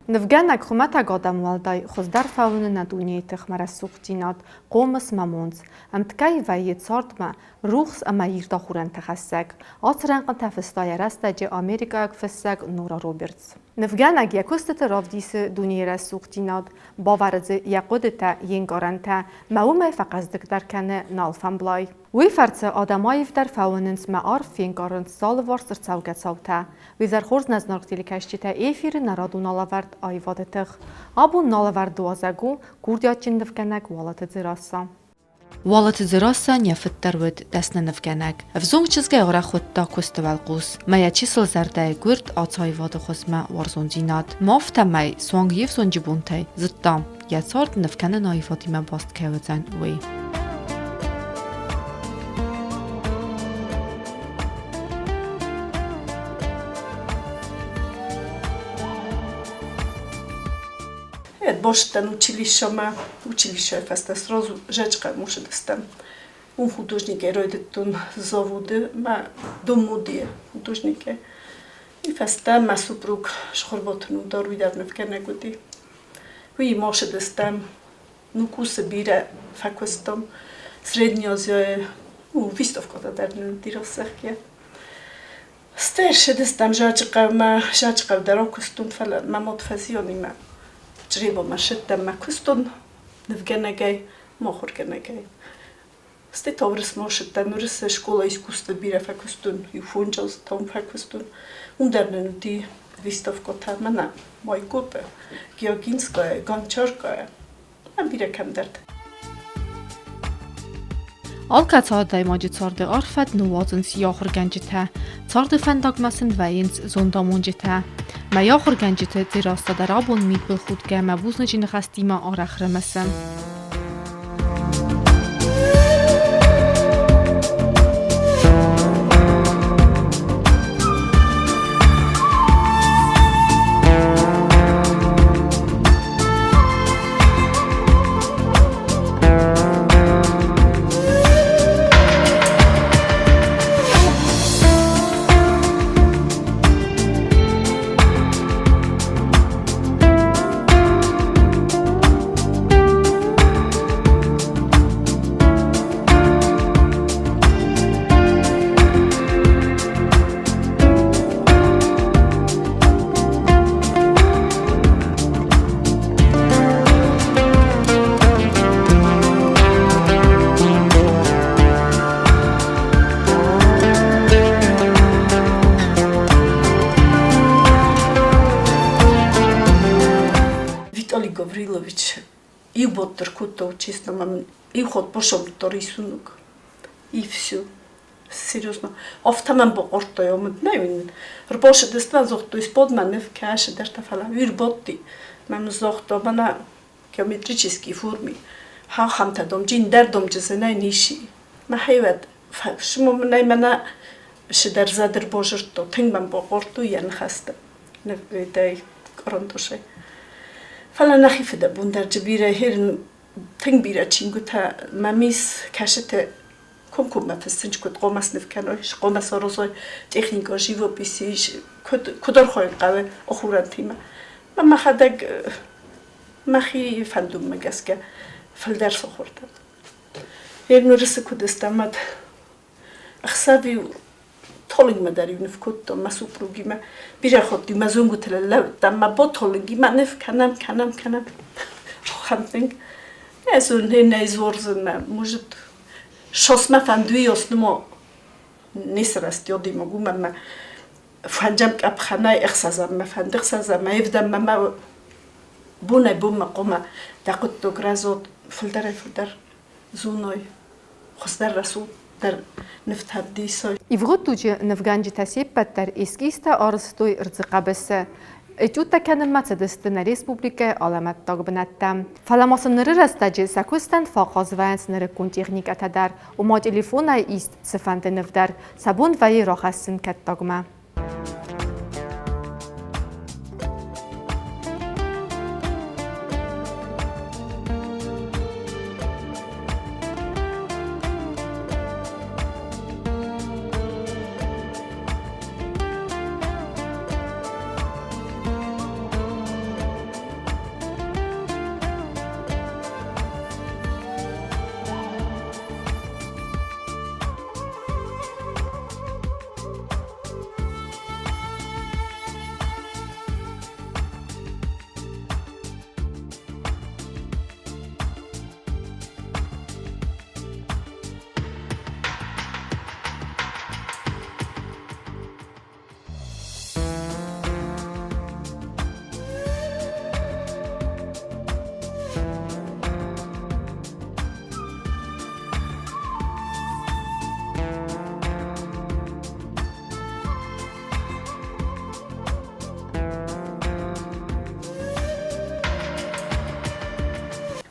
Nvganak khumata godam walday khozdar faun na dunie tkhmara suqtinat qomas mamunz amtkay vayet sortma ruhs amayir da huran takhassak atran qantafstaya rastaje Amerika kfassak Nora Roberts Nvganak yakostet ravdis dunie ra suqtinat bavarz yaqodta yengaranta maumay faqazdik darkane nalfamblay وی فرض آدمایف در فواننس معارف فینگارند سال ورستر سوگت سوته ویزر خورز نزنارکتیلی کشتیته ایفیر نرادو نالورد آیواده تخ آبون نالورد دوازگو گوردیات چندفگنک والت زراسا والت زراسا نفتر ود دست نفگنک افزونگ چیزگه اغرا خود دا کست والقوس میا چیسل زرده گورد آتای واده خزمه ورزون زیناد مافتا می سوانگ یفزون جبونته زدام یا سارد نفگنه نایفاتی من باست که وزن وی Boштан училище фаста сразу жечка муше да стам. Художник е родитун заводы, ма домудие художник е. И фаста ма супруг шхорботну даруйдавна в Кенегуди. Хуи може да стам. Нуку събира факвестом. Средния Азия е виставката дерна дирасахия. Стерше да стам жачка дарокостун фала мамот фазиони ма. جریبا مشتم مکستون نفگنگی ماخورگنگی. ستی تورس ماشتم مرس شکل ایسکوست بیره فکستون یفونجاز تام فکستون. در نودی ویستافکا تامنا مای کوپه گیاگینسکای گانچارکای من بیره کم درد. Alkața daimaji tsarde arfad nuwazens yaxurganjita tsarde fandagmasın vayins zondamonjita ma yaxurganjita zirasta darabon mitbil khudga mabuzne khastima arakhramasam Гаврилович и вот Тыркутов чисто мам и ход пошел до рисунок и все серьезно автоман богорто юмд не рабоше дестан зохто из-под мене в каше дерта фала вирботи мам зохто бана геометрические формы хамта дом джин дер дом джесена ниши ма хайват шмо не мана шидер задер божерто тингман богорто ян хаста не дай коронтоше فلا نخیف ده بوندر جبیره هرن تنگ بیره چینگو تا ممیز کشت کم مفستنج کد قومس نفکنایش قومس آرزای تکنیکا جیو بیسیش کدار خواهی قوه اخوران تیمه من مخدق مخی فندوم مگس که فلدرس خوردم هرن رسه کد استمد اخصابی تولنگ مداری نفکت ما سوپروگی ما بیره خودی ما زنگو تلله دم ما با تولنگی ما نف کنم خامتنگ از اون هنیز ورزن ما موجود شاس ما فندوی اسنما نیست راستی آدی مگو ما فنجم کاب خانه اخسازم ما فندق سازم ما یفدم ما بون قوم دقت تو گرازود فلدر زونای خسدر رسول در نفت هدیسای. İvğut tuji nvganji tasippat dar eskista arstoy rdzqabese. Etuta kanem matsedestin respublika alamat tagbanatta. Falamasnere rastaji sakustan faqazvans nere kun texnik atadar. Uma telefona ist sefante nevdar. Sabun vayi rahasin kattagma.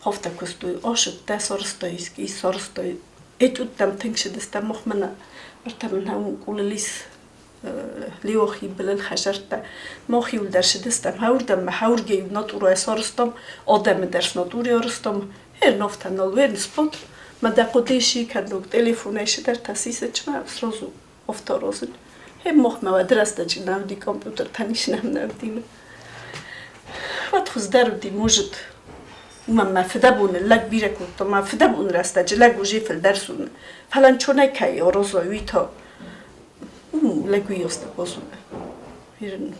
hofta kustu oshut te sorstoiski sorstoi etuttam tenkshedestam mohmana artam naun kulelis liuhi belel hajarta mohi uldarshedestam haurdam haurge natura sorstom odam ders naturiorstom noftan olven spot ma da qodeshi kadlog telefoneshi dar tasisechma srozu oftorozun mohma vadrastach navdi kompjuter tanishnam navdi wat khuzdarudi может ما فدابون لك بيركوت ما فدابون راستاج لك وجي في الدرسون فلان شوناي كاي اوروزو ويتا لك ويوست بوزون هيرن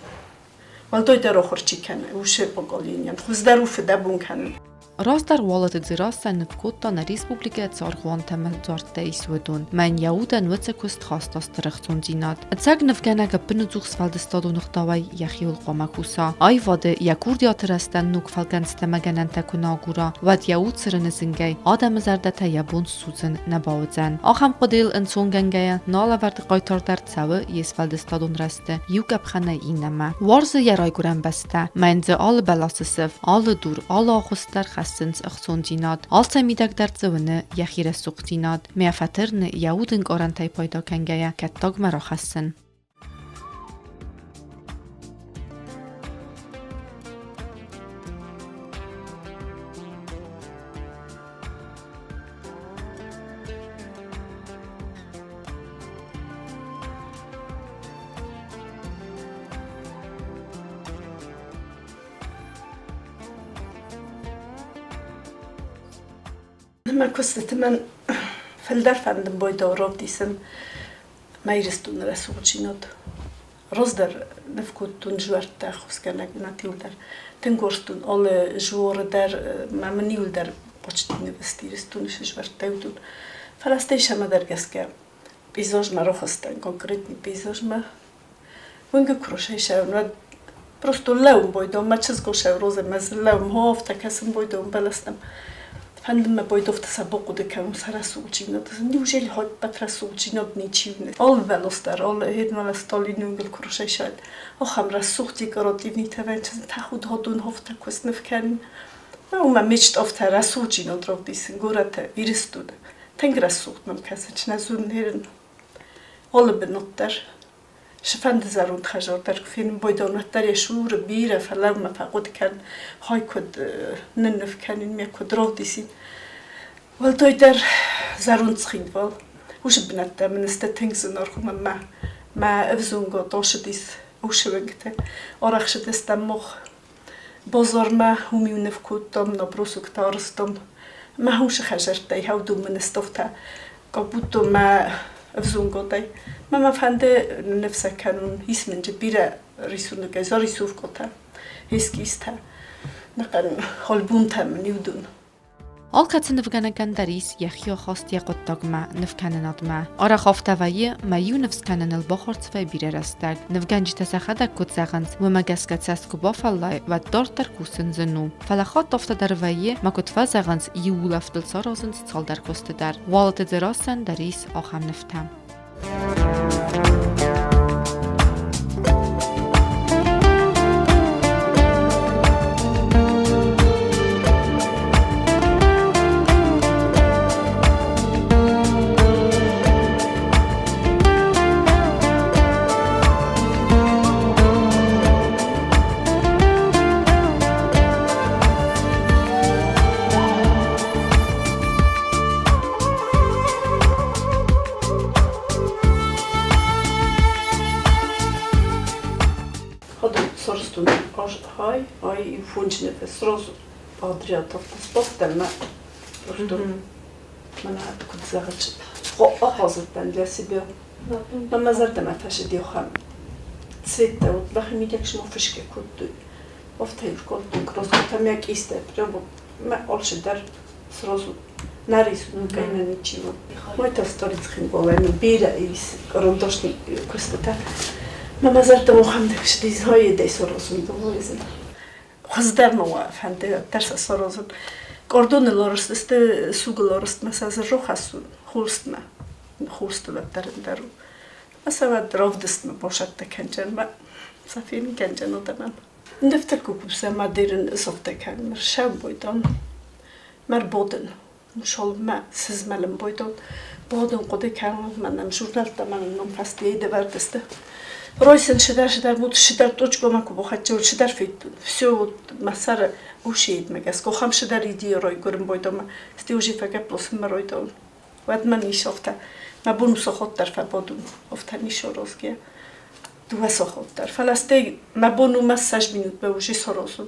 والتوي درو خرچي كان وش بقولين خزدارو فدابون كان Rostar wallet zirassan nefkutta na Respublike Zarhuan temel zorte iswedun. Mein Jahuda nutze kust rastas terechtundinat. Et sag nevgena gebinnenzugsfalde stadu noch dawai yachiul qamakusa. Ai vade yakurdia terestan nuk falgens temegenente kunagura. Vad Jahud sirene zingay. Adam zerdete yabun suzen nebauzen. Acham qodil en zongengaya nala verde qaytar der tsawe yesfalde stadun reste. Yugabkhane inema. Warze yaray guren beste. Mein ze alle belassesev, alle dur, alle akhustar Sens اخصوندینات آلت میدک در زونه یخیر سوختینات میافترن یهودن قرانتای پایدا کنگه کتاگ مراخصن. ما كنت من فلدر فندم باید آراب دیسن میرستون رسولچینات رازدر نفکوتون جوارت در خوز کنگ نتیول در تنگورستون آل جوار در ممنیول در باچتی نوستیرستونش جوارت دودون فلستیش همه در گسکه پیزاج ما رو خواستن کنکریتنی پیزاج ما ونگه کروشه شون و просто لهم باید ما چیز گوشه روز مزل لهم هافته کسیم باید بلستم Фандам бойдов тасабоку декам сарасулчинот. Неужели хоть патрасулчинот ничивне? Ол велостар, ол еднала столинунгел крушешат. Охам расухти коротивни тавенчен тахуд ходун хофта квесневкен. Ума мечт офта расулчинот ровдисен горате иристуд. Тенг расухт мам касач назун херен. Ол беноттар. شفند زارون خجار در فیلم بایدانت در شور بیره فلان ما فقط کن های کد ننف کنین می کد رو دیسین ولتوی در زارون تخین وال وش بنت من استتنگز نرخم ما افزونگا داش دیس وش بنگته آرخش دستم مخ بازار ما همی نف کدام نبروسک تارستم ما هوش خجار تای هاو دو من استفتا کبوتو ما افزونگا تای ما فهمده نفسه کنون هیچ منجه بیره ریسونه که زاری سوف کتا هیچ کیسته نکن حال بونته منیودون. آل کسی نفگنگن دریس یخیا خاستی قطعگ ما نفکنند ما. آره خافته ویه ما یو نفس کنن البخارت و بیره رستگ. نفگنج تسخده کت زغنز و ما گسکت سست کبا فلای و دار در کوسن زنو. فلخات دفته در ویه ما کت و زغنز یو لفتل سارازن سال در کوست در. والت دراسن دریس آخم نفتم. Ай фунчнете сразу подряд автоспортом на просто мана куд загачт ахазтан для себя но мазарда ما فاش ديوخام цвета вот бахмитек шмо фишке куд офтайф колтун кросотам як исте прямо ма олшдар сразу нарисую кайна ничего моята сторицхин болен бира из рондошни кустата ماما زرت مخمدك شدي هاي دي سروسون دوزن خزدر نوا فهمت درس سروسون كوردون لورست است سوق لورست مثلا روحسون خورستنا خورست درو مثلا درافدست ما باشد کنجن ما سفینی کنجن آدمم نفتر کوکوس ما دیرن صفت کن مرشم بودن مر بودن مشال ما سیز ملم بایدان بودن قدی کارم منم ژورنال تمام نم فستیه دوردسته رویسن شدر بود شدر توچ گم کو بخاطر شدر فیت все مسر وشید مگس کو خم شدر ایدی روی گرم بایدام استیوجی فقط پلس مرویدان وقت من نیشافته ما بونوس خود در فبادون افته نیشورازگی دو سخت در فلسطین ما بونو مساج مینوت به وجی سرازون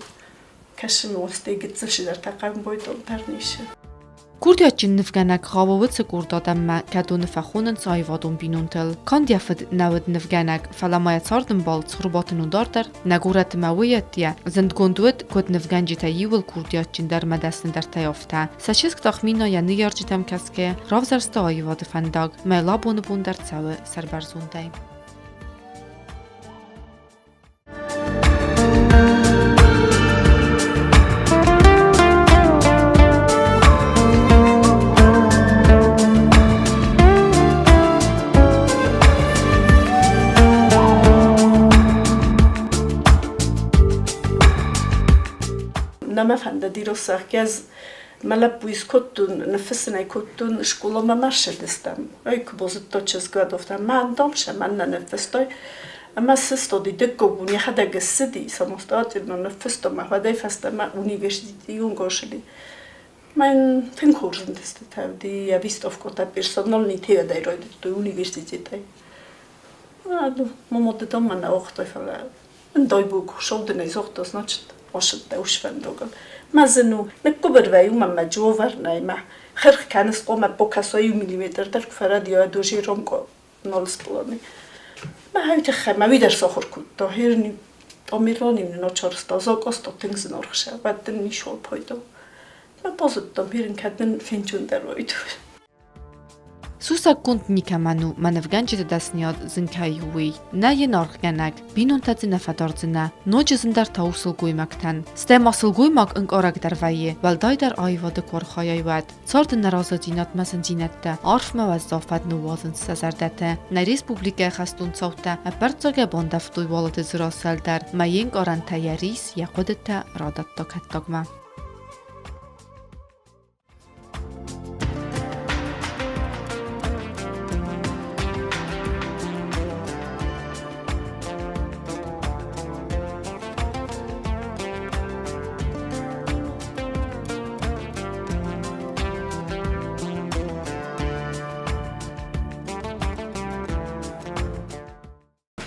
کشم واسطه گذشته در تقام بایدان در نیشه Kurdiatin nefgenek gawawitze Kurdadem me kadun fachunen zaywadun binuntel. Kandjafet nawet nefgenek falamaya tsardem bal tsrubatin undarter nagurat mawiyettia zend gonduet kod nefganjita yiwel Kurdiatin der medesin der tayofta. Sachisk tachmina ja niyarjitem kaske ravzarsta aywad fandag me labun bundar cały serbarzundej. نما فند دیروز از ملاب بویز کتون نفسنای کتون شکولا ما مرشد استم. ای که بازد تا چیز گاد افتم من دامش من ننفستای اما سستادی دکوبونی حدا گسدی سمستاتی ننفستم ما حدای فستم ما اونیورسیتی اونگاشلی من فن کورزن دسته تودی یا ویست افکارت پرسونال نیتی دایرای تو اونیورسیتی تای. مامودم من آخته فعلا دای بوق شود نیزخت از نچت. واشد دوش فندقل مزنو نکبر ویو من مجوور نیمه خرخ کنس قوم بکسایی میلیمتر در فرد یا دوجی روم کو نالس پلانی ما هایت خم می در سخر کود تا هرنی امیرانی نه چهارستا زاگاست تا تنگز نرخشه بعد نیشول پایدو ما بازد تا هرن کدن فنجون در وید Susa kundnika manu manewganjit dasniod zinkayui na jenorgenek binuntazi nefadordzina noji zindar tausulguymaktan stem asulguymak ink orag darvaye valdaydar ayvada korkhayayvat sord narazadinat masanjinette arfma wazzafat nuwazin sazardate na respublika khastun sauta apartsoga bondaftuy walade zirasaldar mayeng orantayaris yaqodata radatta kattagma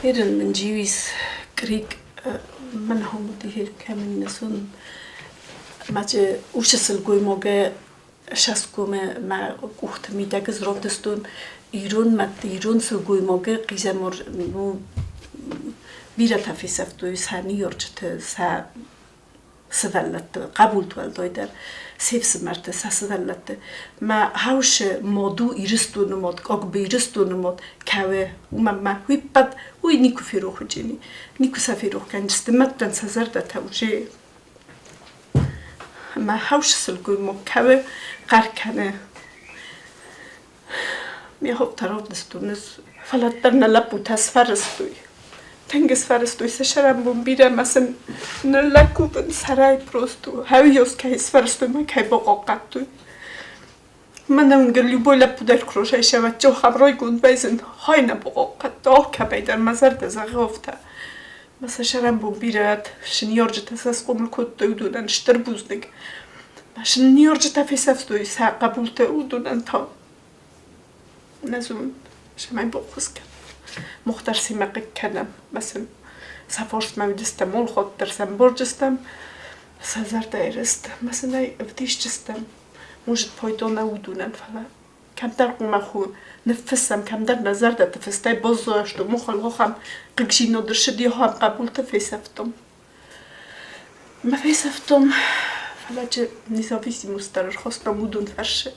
هرن من جیویس کریک من هم دیگر کمی نسون ماچه اوش سلگوی موگه شاسکومه ما کوخت میده زراب دستون ایران سلگوی موگه قیزه مر نو بیره تفیسفتوی سانی یورچته سوالت قبول توالدای در سیفس مرته سوالت ما هاوش مادو ایرستون ماد آگ بیرستون ماد که ما هوی بد هوی نیکو فیروخ جنی نیکو سفیروخ کنجست مدن سزرده توجه ما هاوش سلگوی ما که قرکنه میهاب تراب دستونز فلات در نلبو تسفرستوی تنگس فرستوی سشرم بوم بیرم مثلا نلکو بن سرای پروستو هاویوس که هیس فرستوی من که باقاقت توی من اونگه لیبوی لپو در کروشه شود جو خبرای گوند بیزن های نباقاقت داه که بیدر مزر دزاقه افته مثلا شرم بوم بیرد شنیار جتا ساس قومل کود دوی دونن شتر بوزنگ شنیار جتا فیسفتوی سا قبول تو دونن تا نزون شمای باقوز کن مختار سیمقی کنم مثلا سفارش مویدستم مول خود درسم برجستم سازر دایرست مثلا افدیش جستم موجد پایدو نودونن فلا کم در قوم خو نفسم کم در نظر داد فستای بازداشت و مخالفه خم قیچی ندرشدی هم قبول تفیسفتم ما فیسفتم فلا چه نیسافیسی مسترر خواستم مودون فرشه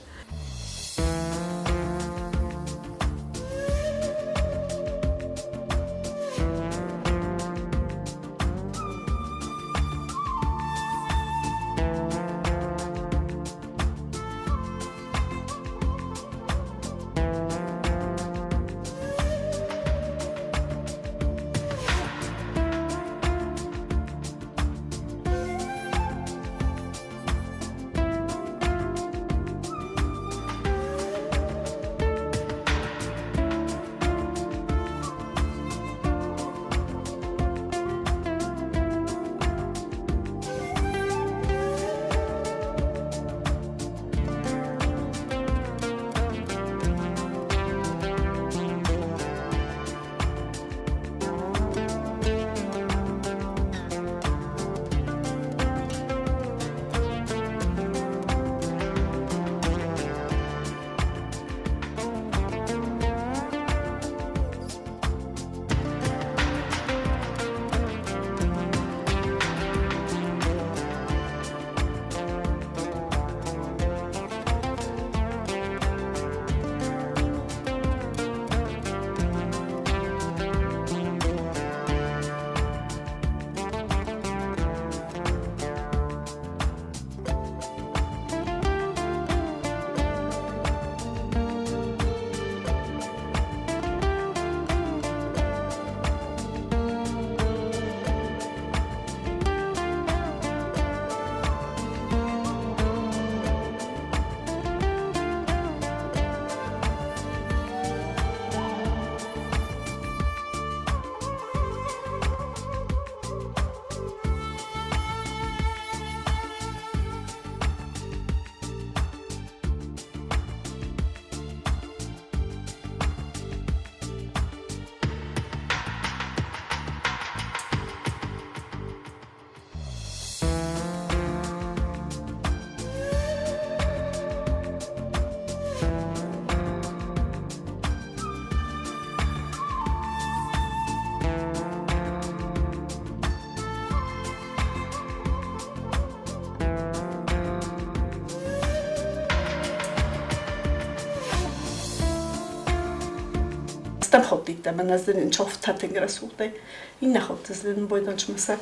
استم خود دیدم من از این چافت تنگ رسوخته این نخواد زدن بایدانش مثلا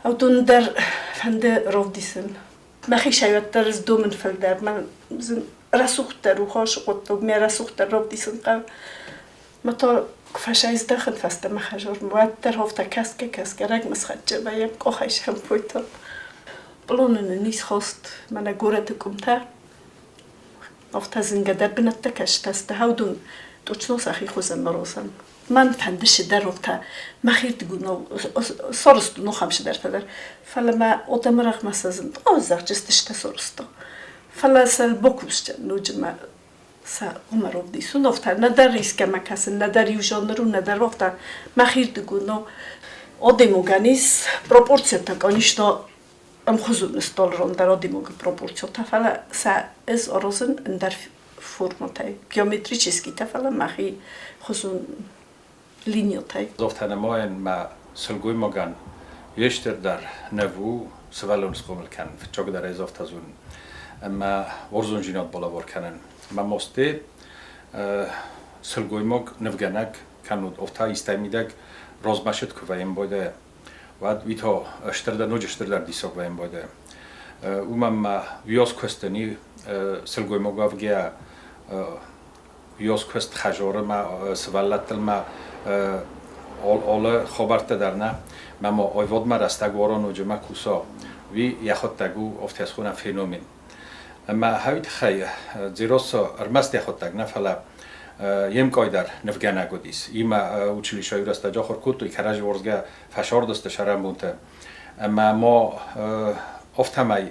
او دون در فند رو دیسن مخی شاید در از دومن فل در من رسوخته رو خاش قط و می رسوخته رو دیسن قبل ما تا فشایز داخل فسته مخجور مواد در هفته کس که رگ مسخجه بایم قاخش هم پویتا بلونن نیست خواست من گورت کمتر هفته زنگ در بنت تکش تسته هودون دوچنو سخی خوزن مراسم من فندش در هفته مخیر دگونو سرست نو خمش در تدر فلا ما آدم رق مسازن آزار جستش تسرستا فلا سال بکوش نوجم سا عمر ابدی سون هفته ندار ریسک مکسن ندار یوجان رو ندار هفته مخیر دگونو آدمو گنیس پروپورسیت تکانیشتا ام خزون استال رون در آدمو پروپورسیت تفلا سا از آرزن در فرمتای geometriczny تفلا مخی خزون لینیوتای زفتن ما این ما سلگوی مگن یشتر در نبو سوالون سکومل کن فتوق در ازافت ازون اما ورزون جینات بالا ور کنن ما مسته سلگوی مگ نفگنگ کنود افتا استمیدگ روزمشت کویم بوده و ویتو اشتر در نوج اشتر در دیسوق ویم بوده ما ویاس کوستنی سلگوی مگ وفگیا ویاس کوست خجاره ما سوالتل ما آل خبرت در نه ما آیواد ما رستگ واران و جمع کوسا وی یخوت تگو افتیس خونه فنومن اما هایت خی زیراس ارمست یخوت تگ نفلا یم کایدر نفگن نگودیس ایما اوچلی شایر است جا خور کوتوی کراج ورزگه فشار دست شرم بونته اما ما افتمای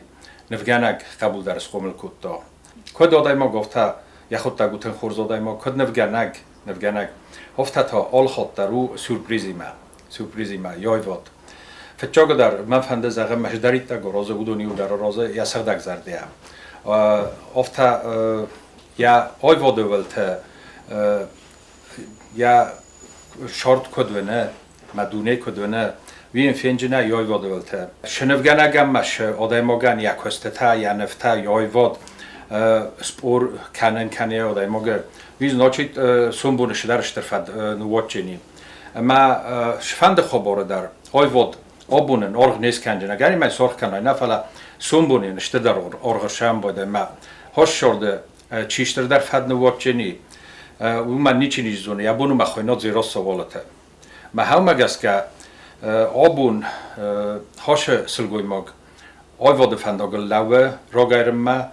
نفگنگ قبول در اسخومل کوتا کد آدای ما گفته یخوت تگو تن خورزادای ما کد نفگنگ هفته تا آل خود در او سورپریزی ما یای واد فتچاگ در من فنده زغم مشدریت تا گرازه بودونی و در رازه یا سردگ زرده هفته یا آی واد ولت یا شارت کدونه مدونه کدونه وین فنجنه یای واد ولت شنفگنگم مش آدای مگن یا کسته یا نفته یای واد سپور کنه آدای مگر ویز ناچید سومبونش درش ترفد نوچینی اما شفند خبره در آیواد آبونن آرغ نیست کنجن اگری من سرخ کنای نفلا سومبونی نشته در آرغ شم باده ما هاش شرده چیشتر در فد نوچینی و من نیچینی زونه یا بونو مخوینات زیرا سوالته ما هم مگست که آبون هاش سلگوی مگ آیواد فنداگل لوه را گیرم ما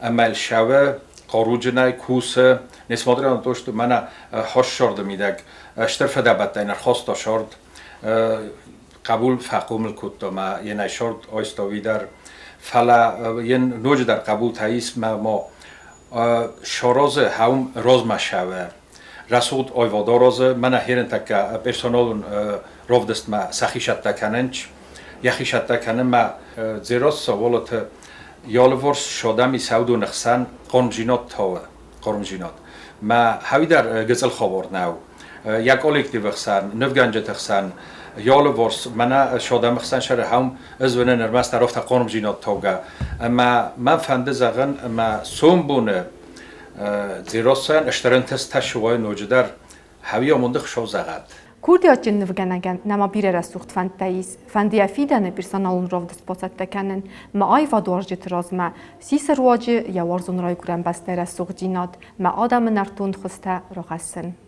امال شوه قاروجنای کوسه نسمادران دوست من هاش شرده میدگ اشتر فدابت اینر خواست شرد قبول فقومل کود ما یه نشرد آیستاوی در فلا یه نوج در قبول تاییس ما شاراز هم راز مشوه رسود آیوادا راز من هرن تک پرسونال راو دست ما سخیشت تکننچ یخیشت تکنن ما زیراس سوالات یالورس شدمی سعودو نخسن قرمجینات تاوه قرمجینات ما هاوی در گزل خبر نو یک کلکتیو خسن نفگنج تخسن یالورس من شدم خسن شر هم از ون نرمست رفت قرمجینات تاوگه اما من فنده زغن ما سوم بونه زیراسن اشترن تست شوای نوجدر هاوی آمونده خشاو زغد Kurdiyaçın nivgenagan nama bir rasucht fantayis fandia fidane personalun rovdes posattakanen ma ay vadorje trazma siserwaje ya warzun ray kuran baste rasucht jinat ma adamın artun khosta rohassen